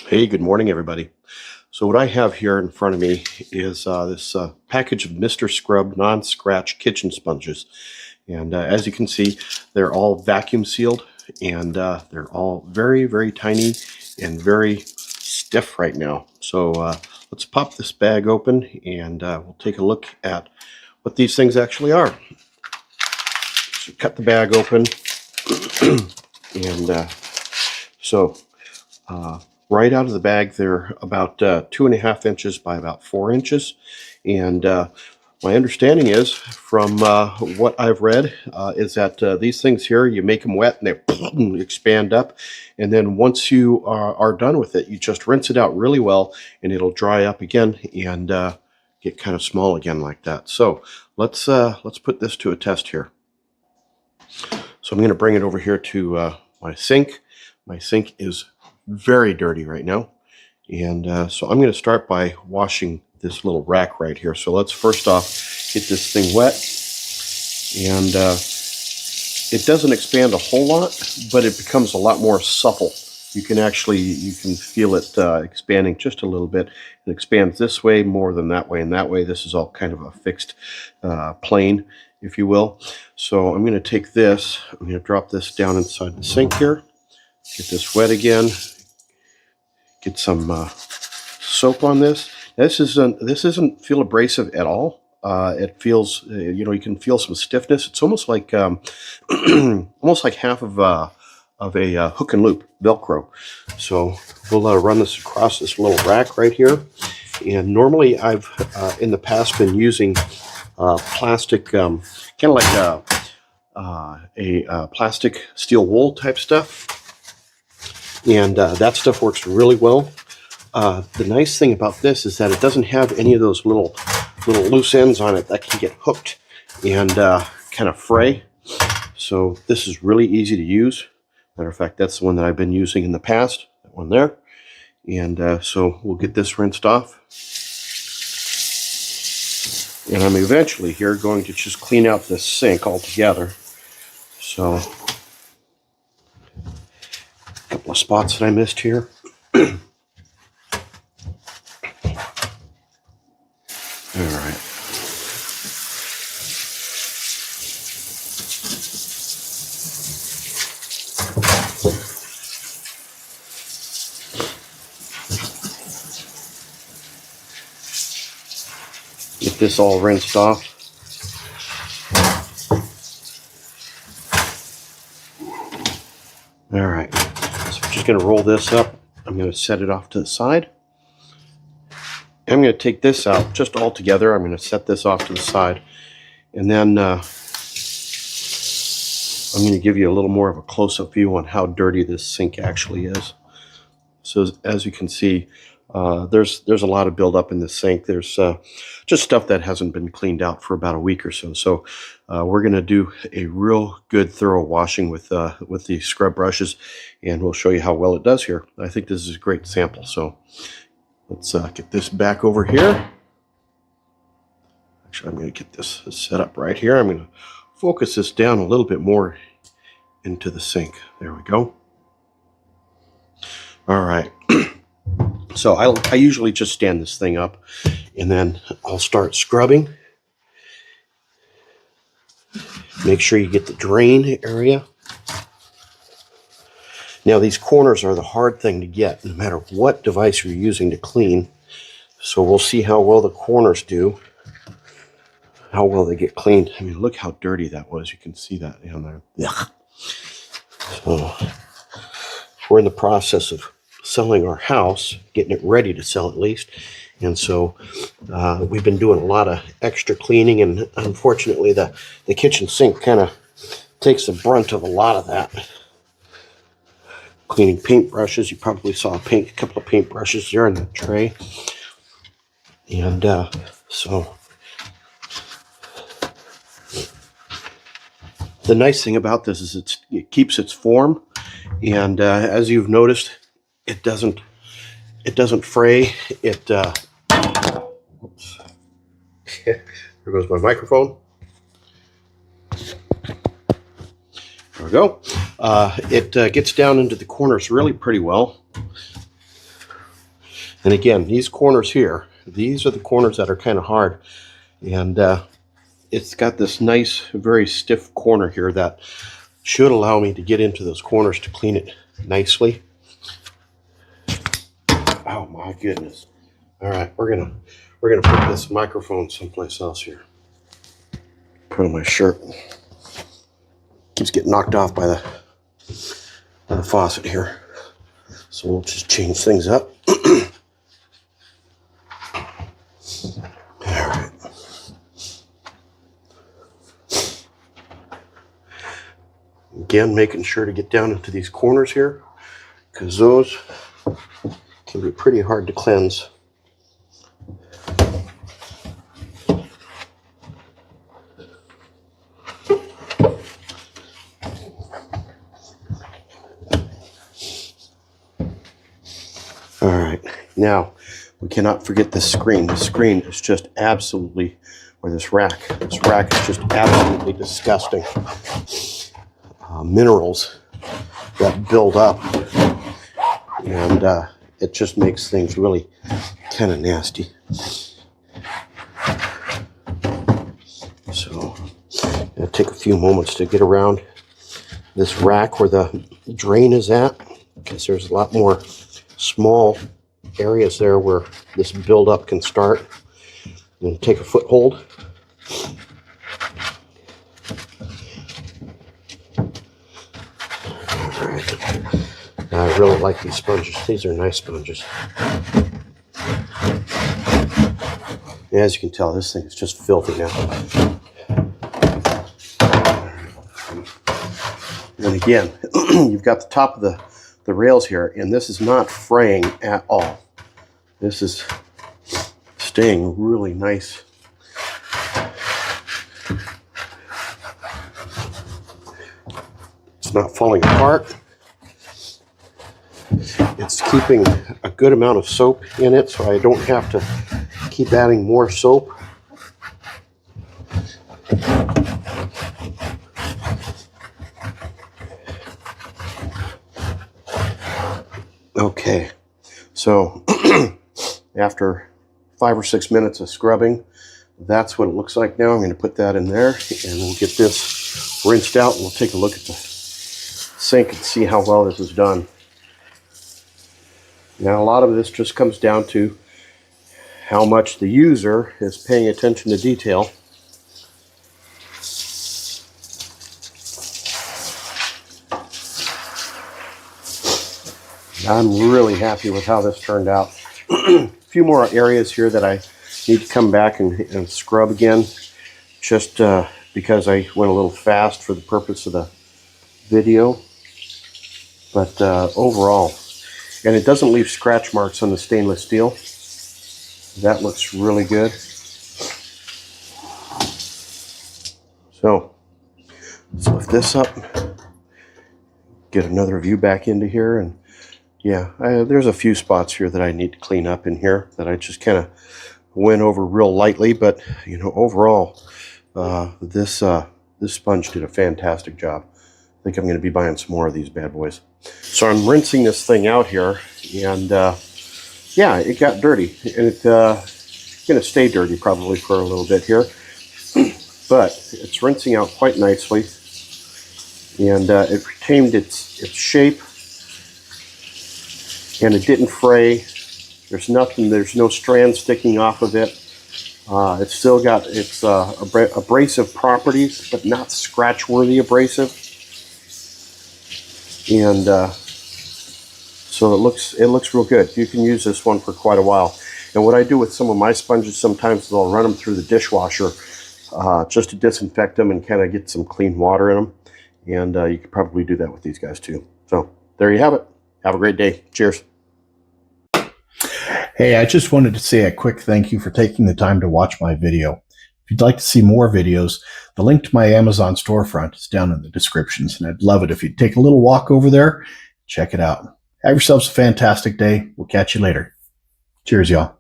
Hey, good morning, everybody. So what I have here in front of me is this package of Mr. Scrub non-scratch kitchen sponges. And as you can see, they're all vacuum sealed, and they're all very, very tiny and very stiff right now. So let's pop this bag open and we'll take a look at what these things actually are. So cut the bag open and right out of the bag, they're about 2.5 inches by about 4 inches. And my understanding is, from what I've read, is that these things here, you make them wet and they expand up. And then once you are done with it, you just rinse it out really well and it'll dry up again and get kind of small again like that. So let's put this to a test here. So I'm going to bring it over here to my sink. My sink is very dirty right now, and so I'm going to start by washing this little rack right here. So let's first off get this thing wet, and it doesn't expand a whole lot, but it becomes a lot more supple. You can feel it expanding just a little bit. It expands this way more than that way, and that way this is all kind of a fixed plane, if you will. So I'm going to take this, I'm going to drop this down inside the sink here, get this wet again. Get some soap on this. This doesn't feel abrasive at all. It feels, you can feel some stiffness. It's almost like almost like half of a hook and loop Velcro. So we'll run this across this little rack right here. And normally I've in the past been using plastic, kind of like a plastic steel wool type stuff. And that stuff works really well. The nice thing about this is that it doesn't have any of those little loose ends on it that can get hooked and kind of fray. So this is really easy to use. Matter of fact, that's the one that I've been using in the past, that one there. And so we'll get this rinsed off. And I'm eventually here going to just clean out this sink altogether. So couple of spots that I missed here. All right. Get this all rinsed off. All right. So I'm just going to roll this up. I'm going to set it off to the side. I'm going to take this out just all together. I'm going to set this off to the side. And then I'm going to give you a little more of a close-up view on how dirty this sink actually is. So as you can see, there's a lot of buildup in the sink. There's just stuff that hasn't been cleaned out for about a week or so. So we're going to do a real good thorough washing with the scrub brushes, and we'll show you how well it does here. I think this is a great sample. So let's get this back over here. Actually, I'm going to get this set up right here. I'm going to focus this down a little bit more into the sink. There we go. All right. So I usually just stand this thing up and then I'll start scrubbing. Make sure you get the drain area. Now these corners are the hard thing to get no matter what device you're using to clean. So we'll see how well the corners do, how well they get cleaned. I mean, look how dirty that was. You can see that down there. Yeah. So we're in the process of selling our house, getting it ready to sell at least. And so we've been doing a lot of extra cleaning, and unfortunately the kitchen sink kind of takes the brunt of a lot of that. Cleaning paintbrushes, you probably saw a couple of paintbrushes there in the tray. And so the nice thing about this is it keeps its form, and as you've noticed, it doesn't fray. Oops. There goes my microphone. There we go. It gets down into the corners really pretty well. And again, these corners here, these are the corners that are kind of hard. And it's got this nice, very stiff corner here that should allow me to get into those corners to clean it nicely. Oh my goodness. All right, we're gonna put this microphone someplace else here. Put on my shirt. Keeps getting knocked off by the faucet here. So we'll just change things up. Alright. Again, making sure to get down into these corners here, because those can be pretty hard to cleanse. Alright, now we cannot forget the screen. The screen is just absolutely, or this rack is just absolutely disgusting. Minerals that build up, and it just makes things really kind of nasty. So it'll take a few moments to get around this rack where the drain is at, because there's a lot more small areas there where this buildup can start, and take a foothold. I really like these sponges. These are nice sponges. As you can tell, this thing is just filthy now. And again, you've got the top of the rails here, and this is not fraying at all. This is staying really nice. It's not falling apart. It's keeping a good amount of soap in it, so I don't have to keep adding more soap. Okay, so after 5 or 6 minutes of scrubbing, that's what it looks like now. I'm going to put that in there, and we'll get this rinsed out, and we'll take a look at the sink and see how well this is done. Now, a lot of this just comes down to how much the user is paying attention to detail. I'm really happy with how this turned out. A few more areas here that I need to come back and scrub again, just because I went a little fast for the purpose of the video. But overall, and it doesn't leave scratch marks on the stainless steel. That looks really good. So let's lift this up, get another view back into here, and yeah, there's a few spots here that I need to clean up in here that I just kind of went over real lightly, but you know, overall, this sponge did a fantastic job. I think I'm going to be buying some more of these bad boys. So I'm rinsing this thing out here, and yeah, it got dirty, and it's going to stay dirty probably for a little bit here, but it's rinsing out quite nicely, and it retained its shape, and it didn't fray. There's no strand sticking off of it. It's still got its abrasive properties, but not scratch-worthy abrasive. And so it looks real good. You can use this one for quite a while. And what I do with some of my sponges sometimes is I'll run them through the dishwasher just to disinfect them and kind of get some clean water in them. And you could probably do that with these guys too. So there you have it. Have a great day. Cheers. Hey, I just wanted to say a quick thank you for taking the time to watch my video. If you'd like to see more videos, the link to my Amazon storefront is down in the descriptions, and I'd love it if you'd take a little walk over there, check it out. Have yourselves a fantastic day. We'll catch you later. Cheers, y'all.